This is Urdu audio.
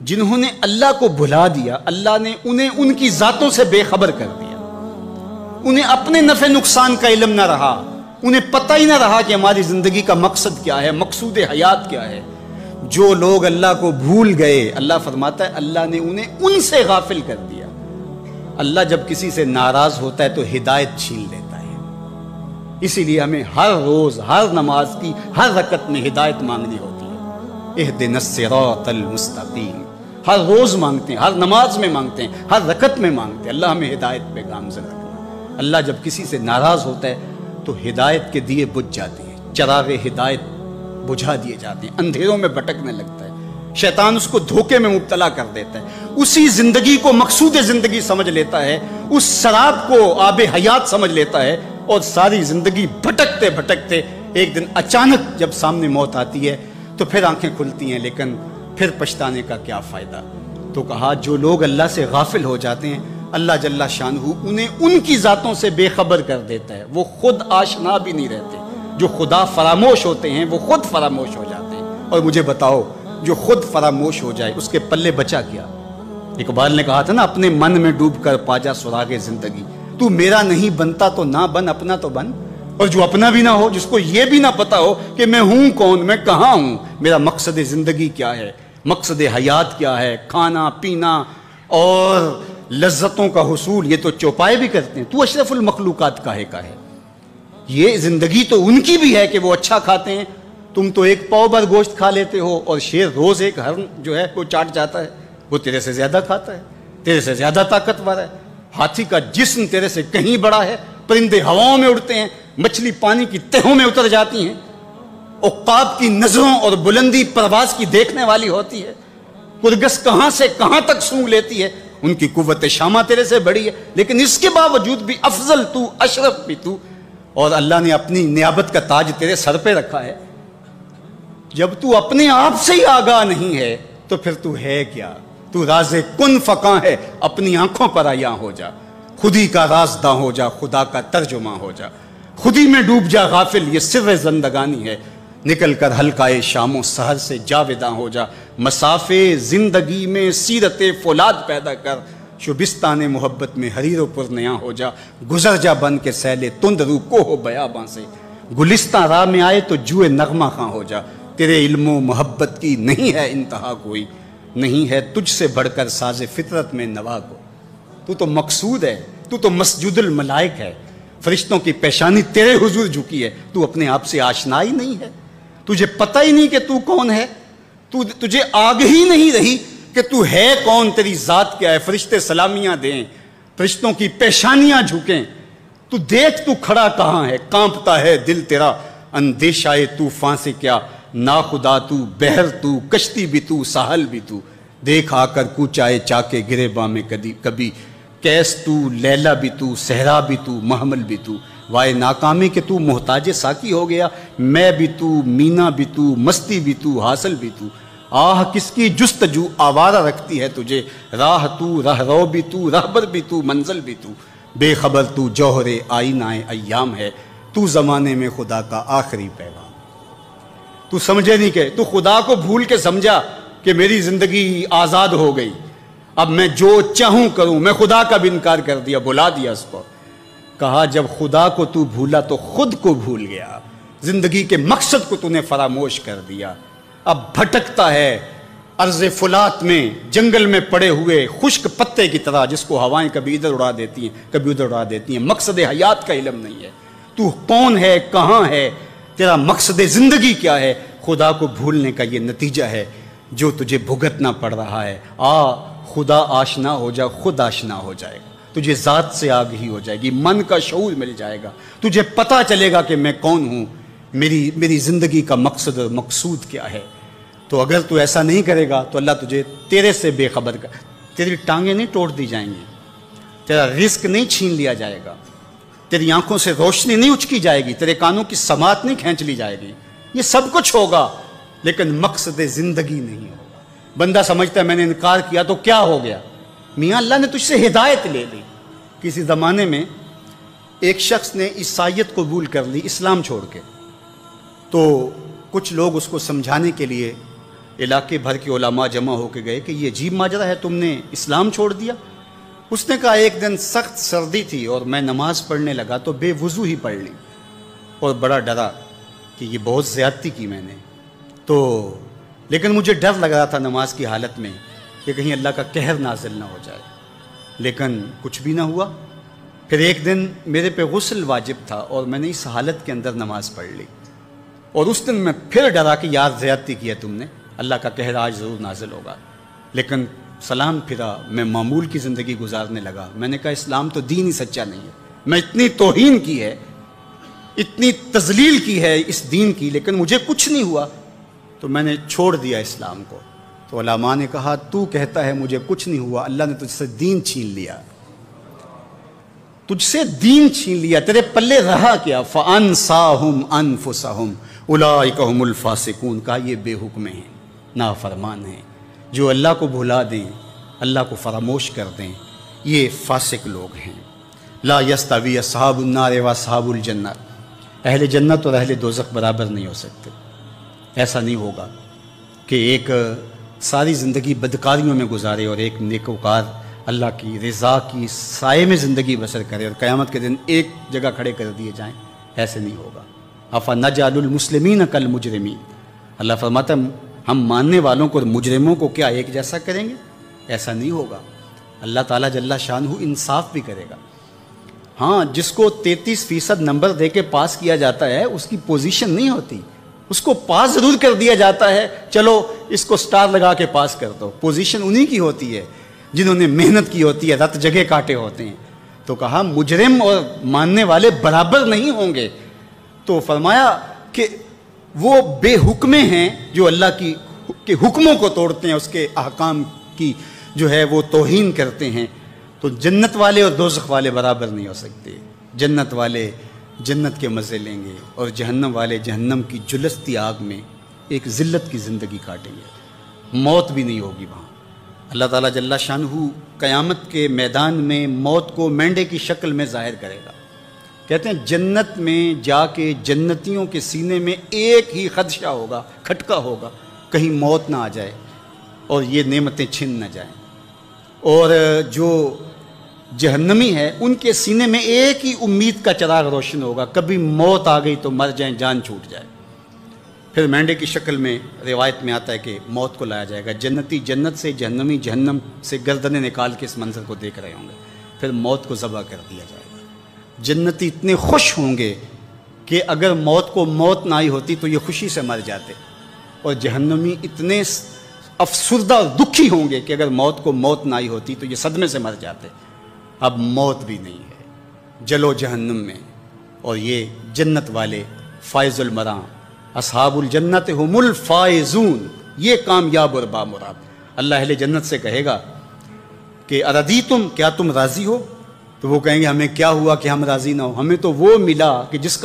جنہوں نے اللہ کو بھلا دیا، اللہ نے انہیں ان کی ذاتوں سے بے خبر کر دیا، انہیں اپنے نفع نقصان کا علم نہ رہا، انہیں پتہ ہی نہ رہا کہ ہماری زندگی کا مقصد کیا ہے، مقصود حیات کیا ہے۔ جو لوگ اللہ کو بھول گئے، اللہ فرماتا ہے اللہ نے انہیں ان سے غافل کر دیا۔ اللہ جب کسی سے ناراض ہوتا ہے تو ہدایت چھین لیتا ہے، اسی لیے ہمیں ہر روز ہر نماز کی ہر رکعت میں ہدایت مانگنی ہوتی ہے۔ اہدنا الصراط المستقیم، ہر روز مانگتے ہیں، ہر نماز میں مانگتے ہیں، ہر رکعت میں مانگتے ہیں، اللہ ہمیں ہدایت پہ گامزن رکھنا۔ اللہ جب کسی سے ناراض ہوتا ہے تو ہدایت کے دیے بجھ جاتے ہیں، چراغ ہدایت بجھا دیے جاتے ہیں، اندھیروں میں بھٹکنے لگتا ہے، شیطان اس کو دھوکے میں مبتلا کر دیتا ہے، اسی زندگی کو مقصود زندگی سمجھ لیتا ہے، اس سراب کو آب حیات سمجھ لیتا ہے، اور ساری زندگی بھٹکتے بھٹکتے ایک دن اچانک جب سامنے موت آتی ہے تو پھر آنکھیں کھلتی ہیں، لیکن پھر پچھتانے کا کیا فائدہ۔ تو کہا جو لوگ اللہ سے غافل ہو جاتے ہیں اللہ جل شانہ انہیں ان کی ذاتوں سے بے خبر کر دیتا ہے، وہ خود آشنا بھی نہیں رہتے۔ جو خدا فراموش ہوتے ہیں وہ خود فراموش ہو جاتے ہیں۔ اور مجھے بتاؤ جو خود فراموش ہو جائے اس کے پلے بچا کیا؟ اقبال نے کہا تھا نا، اپنے من میں ڈوب کر پا جا سراغ زندگی، تو میرا نہیں بنتا تو نہ بن، اپنا تو بن۔ اور جو اپنا بھی نہ ہو، جس کو یہ بھی نہ پتا ہو کہ میں ہوں کون، میں کہاں ہوں، میرا مقصد زندگی کیا ہے، مقصد حیات کیا ہے، کھانا پینا اور لذتوں کا حصول، یہ تو چوپائے بھی کرتے ہیں، تو اشرف المخلوقات کاہے کا ہے۔ یہ زندگی تو ان کی بھی ہے کہ وہ اچھا کھاتے ہیں، تم تو ایک پاؤ بھر گوشت کھا لیتے ہو، اور شیر روز ایک ہرن جو ہے وہ چاٹ جاتا ہے، وہ تیرے سے زیادہ کھاتا ہے، تیرے سے زیادہ طاقتور ہے، ہاتھی کا جسم تیرے سے کہیں بڑا ہے، پرندے ہواؤں میں اڑتے ہیں، مچھلی پانی کی تہوں میں اتر جاتی ہیں، عقاب کی نظروں اور بلندی پرواز کی دیکھنے والی ہوتی ہے، کرگس کہاں سے کہاں تک سونگھ لیتی ہے، ان کی قوت شامہ تیرے سے بڑی ہے، لیکن اس کے باوجود بھی افضل تو، اشرف بھی تو، اور اللہ نے اپنی نیابت کا تاج تیرے سر پہ رکھا ہے۔ جب تو اپنے آپ سے ہی آگاہ نہیں ہے تو پھر تو ہے کیا؟ تو راز کن فقاں ہے، اپنی آنکھوں پر عیاں ہو جا، خودی کا رازداں ہو جا، خدا کا ترجمہ ہو جا، خودی میں ڈوب جا غافل، یہ سر زندگانی ہے، نکل کر حلقۂ شام و سحر سے جاوداں ہو جا، مسافے زندگی میں سیرت فولاد پیدا کر، شبستان محبت میں حریر و پرنیاں ہو جا، گزر جا بن کے سیلے تند رو کوہ بیاباں سے، گلستان راہ میں آئے تو جوئے نغمہ خاں ہو جا، تیرے علم و محبت کی نہیں ہے انتہا کوئی، نہیں ہے تجھ سے بڑھ کر ساز فطرت میں نوا کو، تو تو مقصود ہے، تو تو مسجود الملائک ہے، فرشتوں کی پیشانی تیرے حضور جھکی ہے، تو اپنے آپ سے آشنا ہی نہیں ہے، تجھے پتہ ہی نہیں کہ تو کون ہے، تجھے آگہی نہیں رہی کہ تو ہے کون، تیری ذات کیا ہے، فرشتے سلامیاں دیں، فرشتوں کی پیشانیاں جھکیں، تو دیکھ تو کھڑا کہاں ہے، کانپتا ہے دل تیرا اندیشہ طوفان سے کیا، ناخدا تو، بحر تو، کشتی بھی تو، ساحل بھی تو، دیکھ آ کر کوچائے چاکے گریباں میں کبھی، کیس تو، لیلا بھی تو، صحرا بھی تو، محمل بھی تو، وائے ناکامی کہ تو محتاج ساکی ہو گیا، میں بھی تو، مینا بھی تو، مستی بھی تو، حاصل بھی تو، آہ کس کی جستجو آوارہ رکھتی ہے تجھے، راہ تو، راہ رو بھی تو، رہبر بھی تو، منزل بھی تو، بے خبر تو جوہر آئینہ ایام ہے، تو زمانے میں خدا کا آخری پیغام۔ تو سمجھے نہیں کہ تو خدا کو بھول کے سمجھا کہ میری زندگی آزاد ہو گئی، اب میں جو چاہوں کروں، میں خدا کا بھی انکار کر دیا، بھلا دیا اس کو۔ کہا جب خدا کو تو بھولا تو خود کو بھول گیا، زندگی کے مقصد کو تو نے فراموش کر دیا، اب بھٹکتا ہے ارض فلات میں، جنگل میں پڑے ہوئے خشک پتے کی طرح، جس کو ہوائیں کبھی ادھر اڑا دیتی ہیں کبھی ادھر اڑا دیتی ہیں، مقصد حیات کا علم نہیں ہے، تو کون ہے، کہاں ہے، تیرا مقصد زندگی کیا ہے، خدا کو بھولنے کا یہ نتیجہ ہے جو تجھے بھگتنا پڑ رہا ہے۔ خدا آشنا ہو جا، خود آشنا ہو جائے گا، تجھے ذات سے آگہی ہو جائے گی، من کا شعور مل جائے گا، تجھے پتہ چلے گا کہ میں کون ہوں، میری زندگی کا مقصد اور مقصود کیا ہے۔ تو اگر تو ایسا نہیں کرے گا تو اللہ تجھے تیرے سے بے خبر کر، تیری ٹانگیں نہیں توڑ دی جائیں گی، تیرا رزق نہیں چھین لیا جائے گا، تیری آنکھوں سے روشنی نہیں اچکی جائے گی، تیرے کانوں کی سماعت نہیں کھینچ لی جائے گی، یہ سب کچھ ہوگا لیکن مقصد زندگی نہیں ہوگا۔ بندہ سمجھتا ہے میں نے انکار کیا تو کیا ہو گیا، میاں اللہ نے تجھ سے ہدایت لے لی۔ کسی زمانے میں ایک شخص نے عیسائیت قبول کر لی اسلام چھوڑ کے، تو کچھ لوگ اس کو سمجھانے کے لیے علاقے بھر کے علماء جمع ہو کے گئے کہ یہ عجیب ماجرا ہے، تم نے اسلام چھوڑ دیا؟ اس نے کہا ایک دن سخت سردی تھی اور میں نماز پڑھنے لگا تو بے وضو ہی پڑھ لی، اور بڑا ڈرا کہ یہ بہت زیادتی کی میں نے، تو لیکن مجھے ڈر لگ رہا تھا نماز کی حالت میں کہ کہیں اللہ کا قہر نازل نہ ہو جائے، لیکن کچھ بھی نہ ہوا۔ پھر ایک دن میرے پہ غسل واجب تھا اور میں نے اس حالت کے اندر نماز پڑھ لی، اور اس دن میں پھر ڈرا کہ یار زیادتی کی ہے تم نے، اللہ کا قہر آج ضرور نازل ہوگا، لیکن سلام پھرا، میں معمول کی زندگی گزارنے لگا۔ میں نے کہا اسلام تو دین ہی سچا نہیں ہے، میں اتنی توہین کی ہے، اتنی تذلیل کی ہے اس دین کی، لیکن مجھے کچھ نہیں ہوا، تو میں نے چھوڑ دیا اسلام کو۔ تو علماء نے کہا تو کہتا ہے مجھے کچھ نہیں ہوا، اللہ نے تجھ سے دین چھین لیا، تجھ سے دین چھین لیا، تیرے پلے رہا کیا؟ فَأَنْسَاهُمْ أَنفُسَهُمْ أُولَٰئِكَ هُمُ الْفَاسِقُونَ، کہا یہ بے حکم ہیں، نافرمان ہیں، جو اللہ کو بھلا دیں، اللہ کو فراموش کر دیں، یہ فاسق لوگ ہیں۔ لا يستوی اصحاب النار واصحاب الجنہ، اہل جنت اور اہل دوزخ برابر نہیں ہو سکتے۔ ایسا نہیں ہوگا کہ ایک ساری زندگی بدکاریوں میں گزارے اور ایک نیکوکار اللہ کی رضا کی سائے میں زندگی بسر کرے اور قیامت کے دن ایک جگہ کھڑے کر دیے جائیں، ایسے نہیں ہوگا۔ افنجعل المسلمین کالمجرمین، اللہ فرماتا ہے ہم ماننے والوں کو اور مجرموں کو کیا ایک جیسا کریں گے؟ ایسا نہیں ہوگا۔ اللہ تعالیٰ جل شانہ انصاف بھی کرے گا۔ ہاں، جس کو 33% نمبر دے کے پاس کیا جاتا ہے اس کی پوزیشن نہیں ہوتی، اس کو پاس ضرور کر دیا جاتا ہے، چلو اس کو سٹار لگا کے پاس کر دو، پوزیشن انہی کی ہوتی ہے جنہوں نے محنت کی ہوتی ہے، رت جگہ کاٹے ہوتے ہیں۔ تو کہا مجرم اور ماننے والے برابر نہیں ہوں گے، تو فرمایا کہ وہ بے حکمے ہیں جو اللہ کے حکموں کو توڑتے ہیں، اس کے احکام کی جو ہے وہ توہین کرتے ہیں۔ تو جنت والے اور دوزخ والے برابر نہیں ہو سکتے، جنت والے جنت کے مزے لیں گے اور جہنم والے جہنم کی جلستی آگ میں ایک ذلت کی زندگی کاٹیں گے، موت بھی نہیں ہوگی وہاں۔ اللہ تعالیٰ جل شانہ قیامت کے میدان میں موت کو مینڈے کی شکل میں ظاہر کرے گا۔ کہتے ہیں جنت میں جا کے جنتیوں کے سینے میں ایک ہی خدشہ ہوگا، کھٹکا ہوگا، کہیں موت نہ آ جائے اور یہ نعمتیں چھن نہ جائیں، اور جو جہنمی ہے ان کے سینے میں ایک ہی امید کا چراغ روشن ہوگا، کبھی موت آ گئی تو مر جائیں، جان چھوٹ جائے۔ پھر مینڈے کی شکل میں روایت میں آتا ہے کہ موت کو لایا جائے گا، جنتی جنت سے، جہنمی جہنم سے گردنیں نکال کے اس منظر کو دیکھ رہے ہوں گے، پھر موت کو ذبح کر دیا جائے گا۔ جنتی اتنے خوش ہوں گے کہ اگر موت کو موت نہ آئی ہوتی تو یہ خوشی سے مر جاتے، اور جہنمی اتنے افسردہ اور دکھی ہوں گے کہ اگر موت کو موت نہ آئی ہوتی تو یہ صدمے سے مر جاتے۔ اب موت بھی نہیں ہے، جلو جہنم میں، اور یہ جنت والے فائز المراں، اصحاب الجنت هم الفائزون، یہ کامیاب اور بامراد۔ اللہ اہل جنت سے کہے گا کہ اردیتم، کیا تم راضی ہو؟ تو وہ کہیں گے ہمیں کیا ہوا کہ ہم راضی نہ ہو، ہمیں تو وہ ملا کہ جس کا